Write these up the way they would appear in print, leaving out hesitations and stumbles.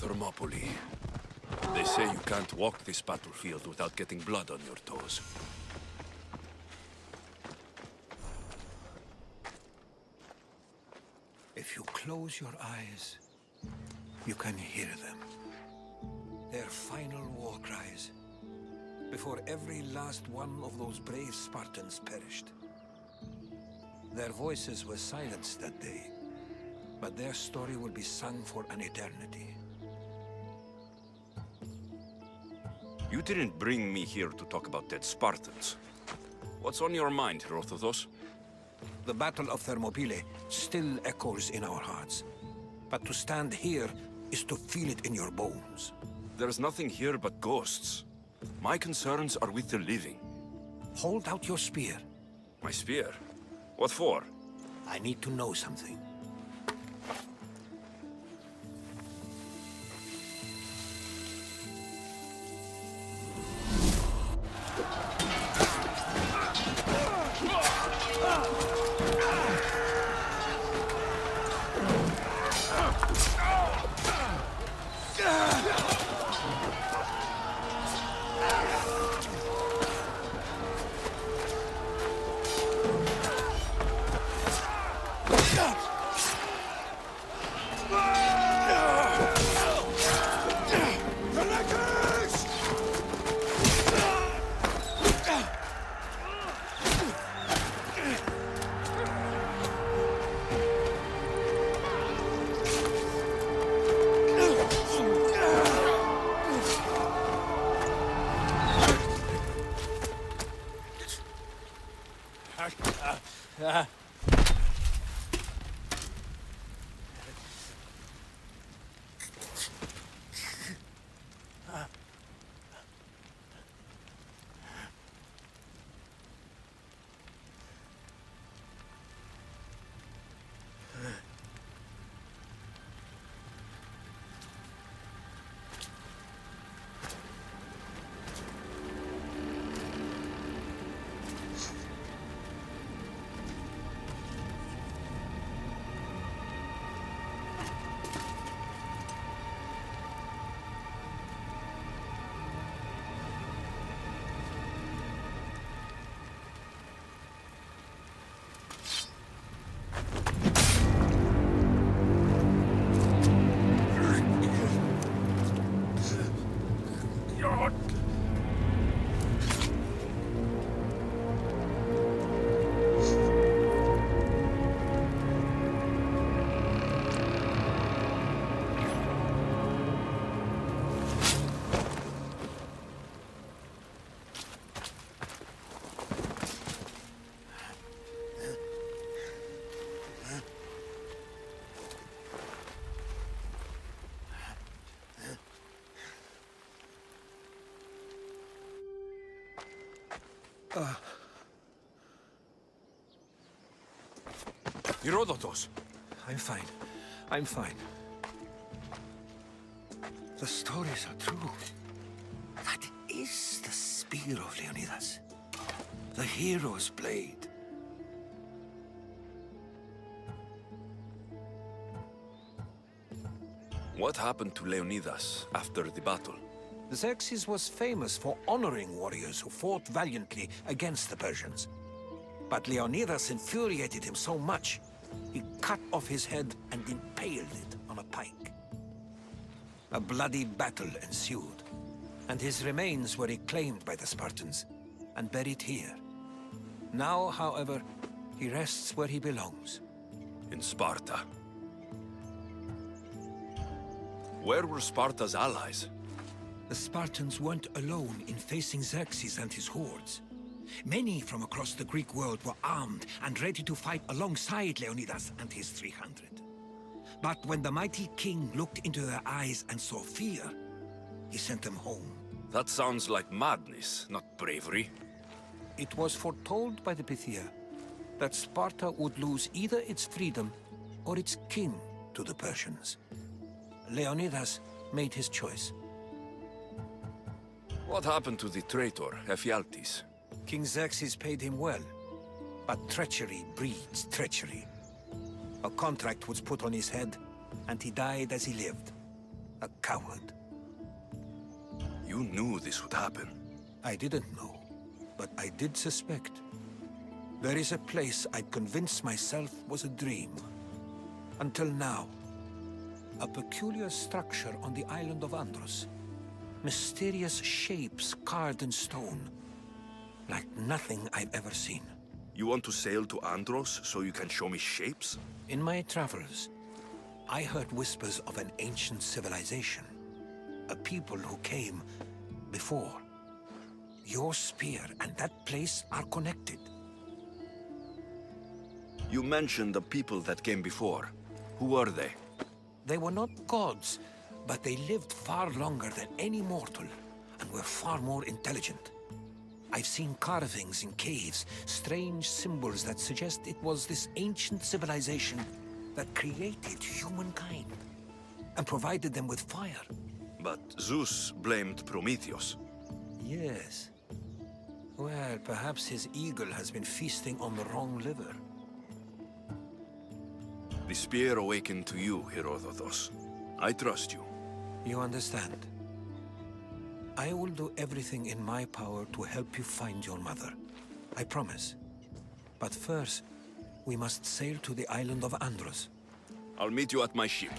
Thermopylae. They say you can't walk this battlefield without getting blood on your toes. If you close your eyes, you can hear them. Their final war cries, before every last one of those brave Spartans perished. Their voices were silenced that day, but their story will be sung for an eternity. You didn't bring me here to talk about dead Spartans. What's on your mind, Herodotus? The Battle of Thermopylae still echoes in our hearts. But to stand here is to feel it in your bones. There's nothing here but ghosts. My concerns are with the living. Hold out your spear. My spear? What for? I need to know something. Herodotus! I'm fine. I'm fine. The stories are true. That is the spear of Leonidas. The hero's blade. What happened to Leonidas after the battle? Xerxes was famous for honoring warriors who fought valiantly against the Persians. But Leonidas infuriated him so much, he cut off his head and impaled it on a pike. A bloody battle ensued, and his remains were reclaimed by the Spartans and buried here. Now, however, he rests where he belongs. In Sparta. Where were Sparta's allies? The Spartans weren't alone in facing Xerxes and his hordes. Many from across the Greek world were armed and ready to fight alongside Leonidas and his 300. But when the mighty king looked into their eyes and saw fear, he sent them home. That sounds like madness, not bravery. It was foretold by the Pythia that Sparta would lose either its freedom or its king to the Persians. Leonidas made his choice. What happened to the traitor, Ephialtes? King Xerxes paid him well, but treachery breeds treachery. A contract was put on his head, and he died as he lived. A coward. You knew this would happen. I didn't know, but I did suspect. There is a place I'd convinced myself was a dream. Until now. A peculiar structure on the island of Andros. Mysterious shapes carved in stone. Like nothing I've ever seen. You want to sail to Andros so you can show me shapes? In my travels, I heard whispers of an ancient civilization. A people who came before. Your spear and that place are connected. You mentioned the people that came before. Who are they? They were not gods, but they lived far longer than any mortal, and were far more intelligent. I've seen carvings in caves, strange symbols that suggest it was this ancient civilization that created humankind, and provided them with fire. But Zeus blamed Prometheus. Yes. Well, perhaps his eagle has been feasting on the wrong liver. The spear awakened to you, Herodotus. I trust you. You understand? I will do everything in my power to help you find your mother. I promise. But first, we must sail to the island of Andros. I'll meet you at my ship.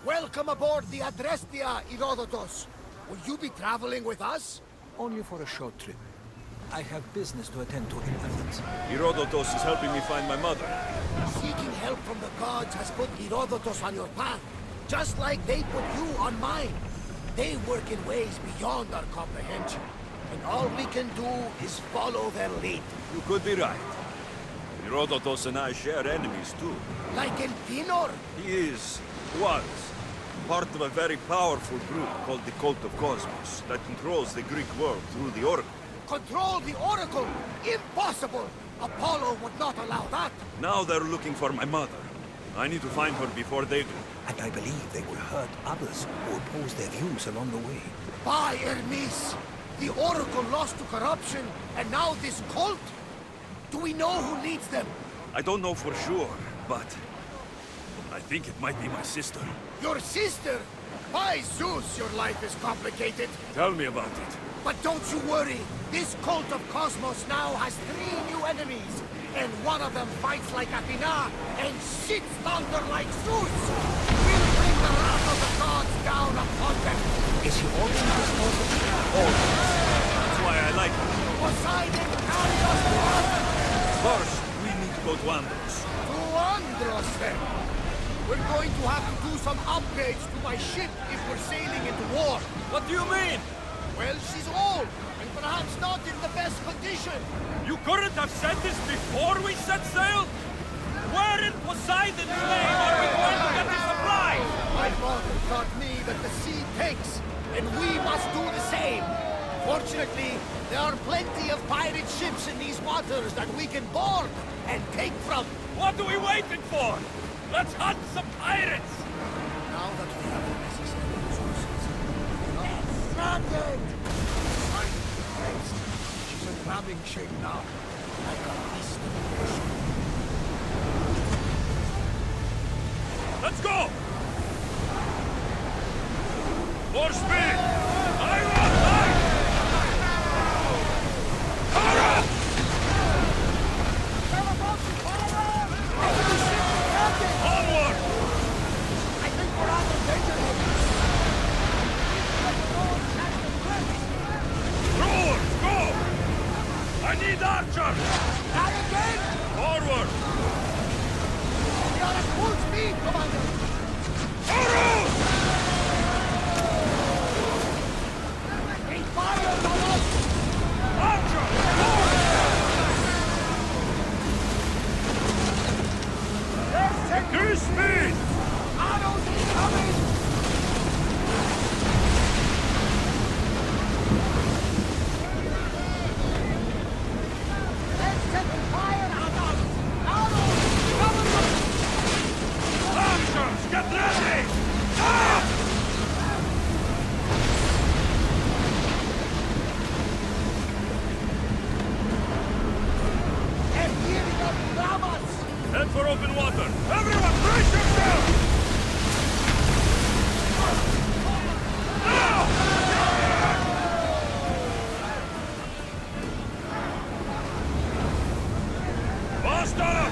Welcome aboard the Adrestia, Herodotus. Will you be traveling with us? Only for a short trip. I have business to attend to in Athens. Herodotus is helping me find my mother. Seeking help from the gods has put Herodotus on your path, just like they put you on mine. They work in ways beyond our comprehension, and all we can do is follow their lead. You could be right. Herodotus and I share enemies too. Like Elpinor? He was, part of a very powerful group called the Cult of Cosmos that controls the Greek world through the Oracle. Control the Oracle? Impossible! Apollo would not allow that! Now they're looking for my mother. I need to find her before they do. And I believe they will hurt others who oppose their views along the way. By Hermes! The Oracle lost to corruption, and now this cult? Do we know who leads them? I don't know for sure, but I think it might be my sister. Your sister? By Zeus, your life is complicated. Tell me about it. But don't you worry. This cult of Cosmos now has 3 new enemies. And one of them fights like Athena and shits thunder like Zeus. We'll bring the wrath of the gods down upon them. Is he already disposed? Always. That's why I like her. Poseidon, carry us to Athens. First, we need to go to Andros. To Andros, then. We're going to have to do some upgrades to my ship if we're sailing into war. What do you mean? Well, she's old, and perhaps not in the best condition. You couldn't have said this before we set sail? Where in Poseidon's name are we going to get the supplies? My father taught me that the sea takes, and we must do the same. Fortunately, there are plenty of pirate ships in these waters that we can board and take from. What are we waiting for? Let's hunt some pirates! Now that we have the necessary resources, stranded! She's in crabbing shape now, like a beast of the ocean. Let's go! More speed! I want light! Hurrah! Onward! I think we're out of danger here. Rowers, go! I need archers! Not again! Forward! We are at full speed, Commander! Arrows! They fired on us! Archers, forward! Increase speed! Arrows incoming! Let's set fire on us! Arrows! Cover us! Archers, Head for open water! Everyone, brace yourself! Basta!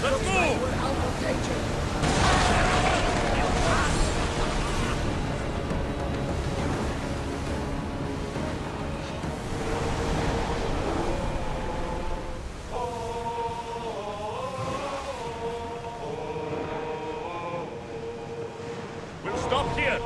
Let's move! We're out of danger. We'll stop here!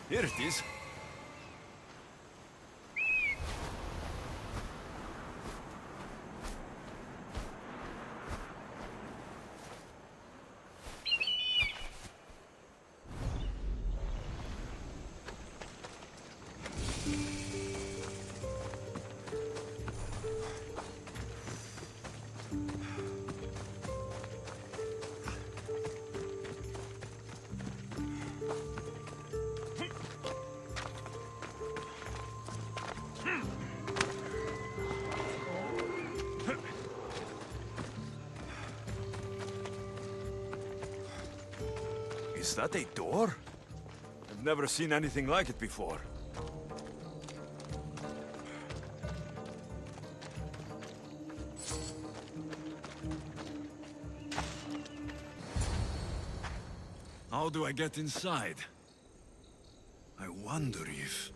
Here it is. Is that a door? I've never seen anything like it before. How do I get inside? I wonder if...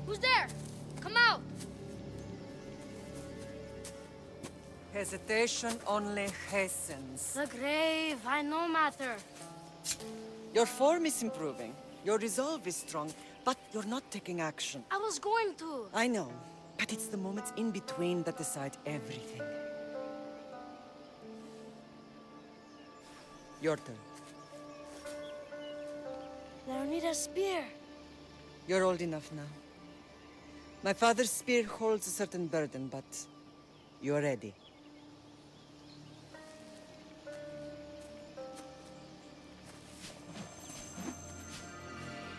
Who's there? Come out! Hesitation only hastens. The grave, I no matter. Your form is improving. Your resolve is strong, but you're not taking action. I was going to. I know, but it's the moments in between that decide everything. Your turn. Leonidas' spear. You're old enough now. My father's spear holds a certain burden, but you're ready.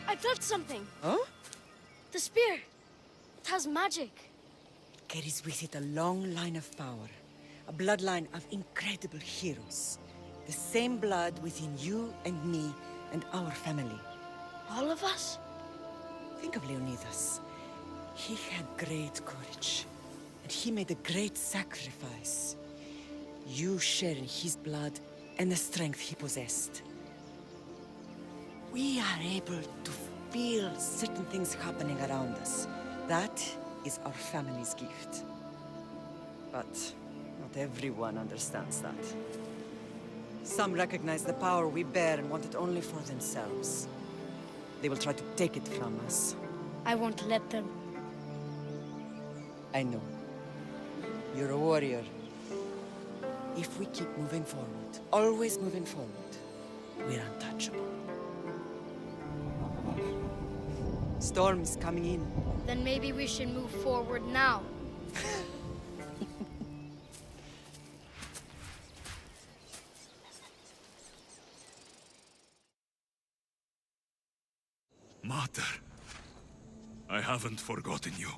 I felt something. Huh? The spear. It has magic. Carries with it a long line of power. A bloodline of incredible heroes. The same blood within you and me and our family. All of us? Think of Leonidas. He had great courage, and he made a great sacrifice. You share in his blood and the strength he possessed. We are able to feel certain things happening around us. That is our family's gift. But not everyone understands that. Some recognize the power we bear and want it only for themselves. They will try to take it from us. I won't let them. I know. You're a warrior. If we keep moving forward, always moving forward, we're untouchable. Storm is coming in. Then maybe we should move forward now. Mater, I haven't forgotten you.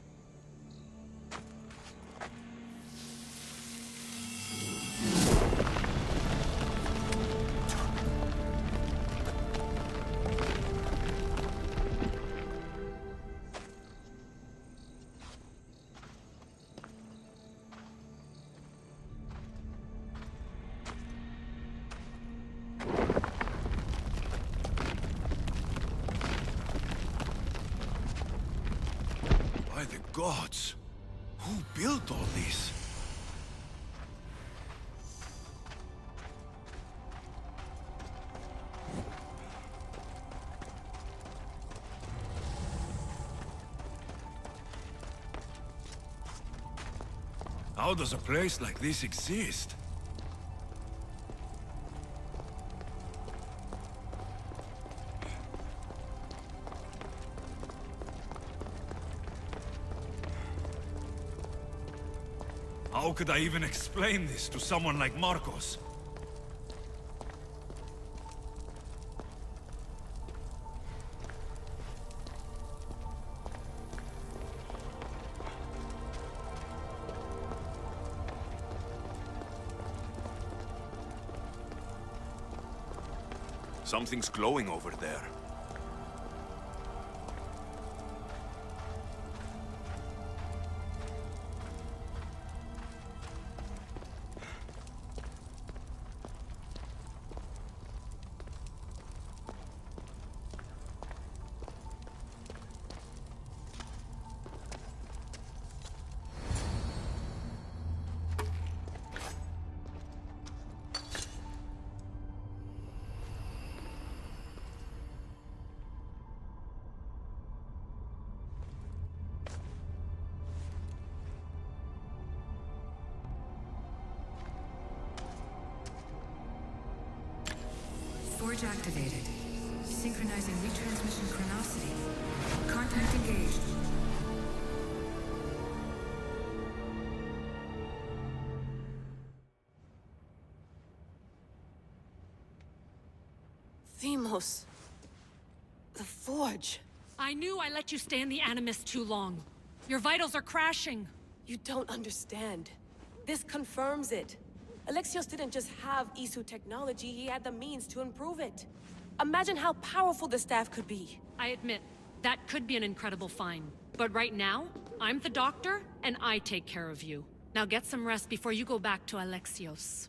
By the gods! Who built all this? How does a place like this exist? How could I even explain this to someone like Marcos? Something's glowing over there. Forge activated. Synchronizing retransmission chronicity. Contact engaged. Themos. The Forge. I knew I let you stay in the Animus too long. Your vitals are crashing. You don't understand. This confirms it. Alexios didn't just have Isu technology, he had the means to improve it. Imagine how powerful the staff could be. I admit, that could be an incredible find. But right now, I'm the doctor, and I take care of you. Now get some rest before you go back to Alexios.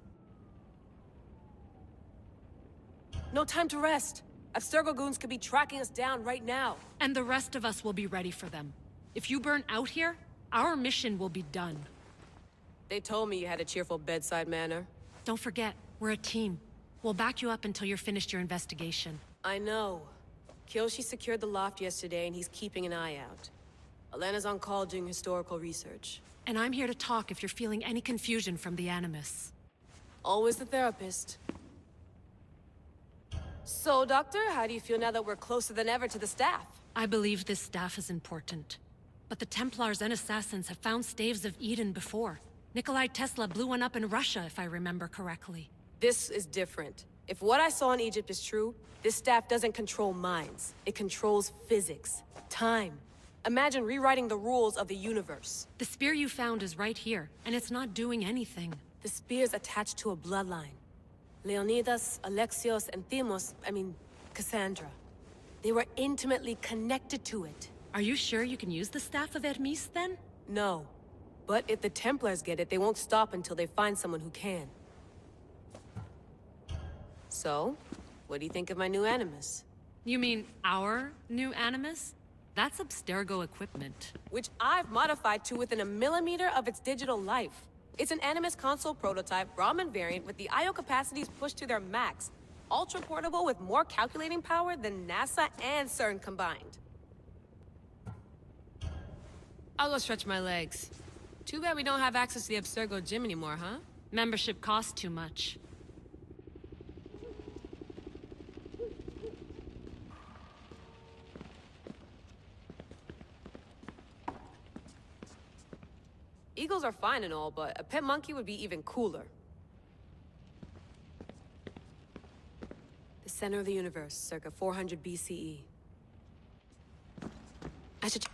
No time to rest. Abstergo goons could be tracking us down right now. And the rest of us will be ready for them. If you burn out here, our mission will be done. They told me you had a cheerful bedside manner. Don't forget, we're a team. We'll back you up until you're finished your investigation. I know. Kyoshi secured the loft yesterday and he's keeping an eye out. Elena's on call doing historical research. And I'm here to talk if you're feeling any confusion from the Animus. Always the therapist. So, Doctor, how do you feel now that we're closer than ever to the staff? I believe this staff is important. But the Templars and Assassins have found Staves of Eden before. Nikolai Tesla blew one up in Russia, if I remember correctly. This is different. If what I saw in Egypt is true, this staff doesn't control minds. It controls physics, time. Imagine rewriting the rules of the universe. The spear you found is right here, and it's not doing anything. The spear's attached to a bloodline. Leonidas, Alexios, and Cassandra. They were intimately connected to it. Are you sure you can use the Staff of Hermes, then? No. But if the Templars get it, they won't stop until they find someone who can. So, what do you think of my new Animus? You mean our new Animus? That's Abstergo equipment. Which I've modified to within a millimeter of its digital life. It's an Animus console prototype, Raman variant, with the I/O capacities pushed to their max. Ultra-portable with more calculating power than NASA and CERN combined. I'll go stretch my legs. Too bad we don't have access to the Abstergo gym anymore, huh? Membership costs too much. Eagles are fine and all, but a pet monkey would be even cooler. The center of the universe, circa 400 BCE. I should...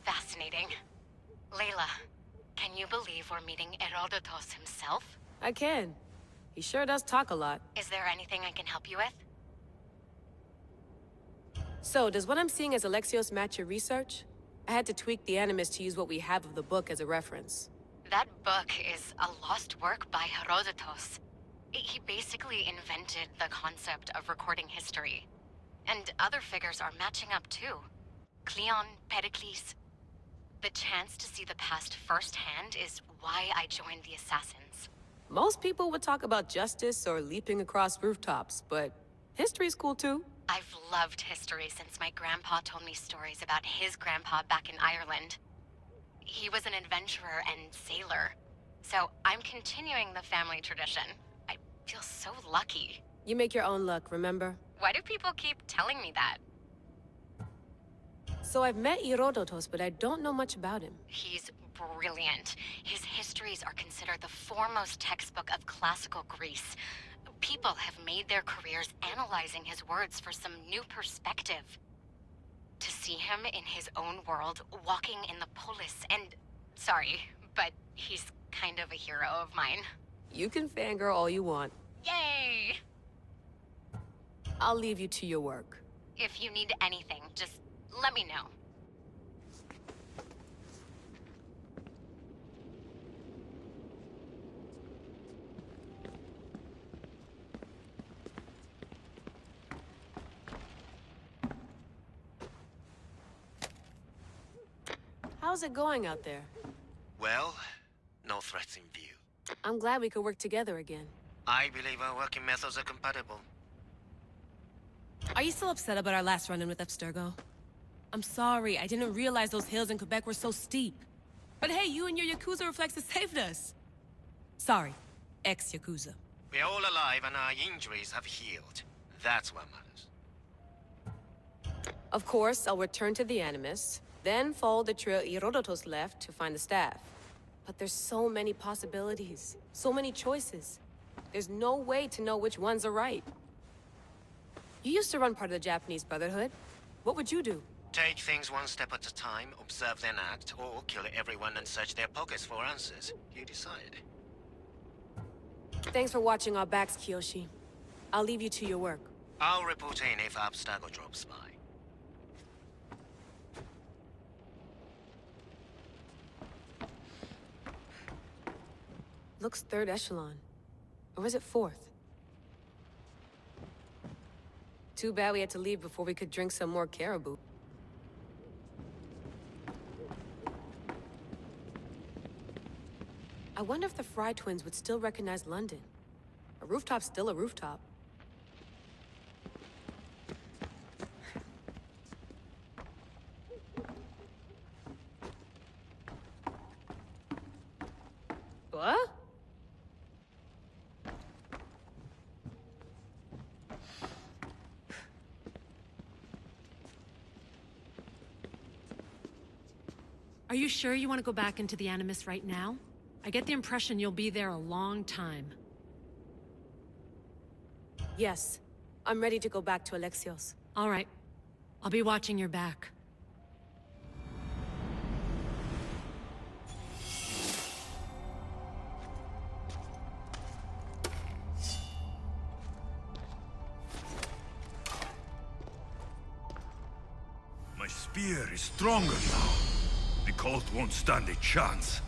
Fascinating. Layla, can you believe we're meeting Herodotus himself? I can. He sure does talk a lot. Is there anything I can help you with? So, does what I'm seeing as Alexios match your research? I had to tweak the Animus to use what we have of the book as a reference. That book is a lost work by Herodotus. He basically invented the concept of recording history. And other figures are matching up too. Cleon, Pericles. The chance to see the past firsthand is why I joined the Assassins. Most people would talk about justice or leaping across rooftops, but history's cool too. I've loved history since my grandpa told me stories about his grandpa back in Ireland. He was an adventurer and sailor, so I'm continuing the family tradition. I feel so lucky. You make your own luck, remember? Why do people keep telling me that? So I've met Herodotus, but I don't know much about him. He's brilliant. His histories are considered the foremost textbook of classical Greece. People have made their careers analyzing his words for some new perspective. To see him in his own world, walking in the polis, and... Sorry, but he's kind of a hero of mine. You can fangirl all you want. Yay! I'll leave you to your work. If you need anything, just let me know. How's it going out there? Well, no threats in view. I'm glad we could work together again. I believe our working methods are compatible. Are you still upset about our last run-in with Abstergo? I'm sorry, I didn't realize those hills in Quebec were so steep. But hey, you and your Yakuza reflexes saved us. Sorry, ex-Yakuza. We're all alive and our injuries have healed. That's what matters. Of course, I'll return to the Animus, then follow the trail Herodotus left to find the staff. But there's so many possibilities, so many choices. There's no way to know which ones are right. You used to run part of the Japanese Brotherhood. What would you do? Take things one step at a time, observe then act, or kill everyone and search their pockets for answers. You decide. Thanks for watching our backs, Kiyoshi. I'll leave you to your work. I'll report in if Abstergo drops by. Looks third echelon. Or is it fourth? Too bad we had to leave before we could drink some more caribou. I wonder if the Fry twins would still recognize London. A rooftop's still a rooftop. What? Are you sure you want to go back into the Animus right now? I get the impression you'll be there a long time. Yes. I'm ready to go back to Alexios. All right. I'll be watching your back. My spear is stronger now. The cult won't stand a chance.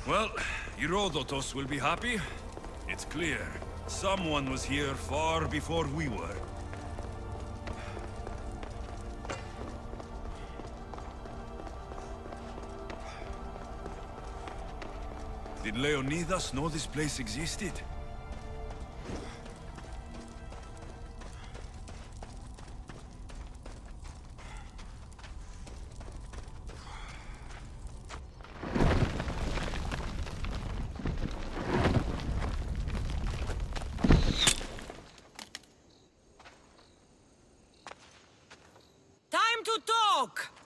Well, Herodotus will be happy. It's clear. Someone was here far before we were. Did Leonidas know this place existed? Time to talk!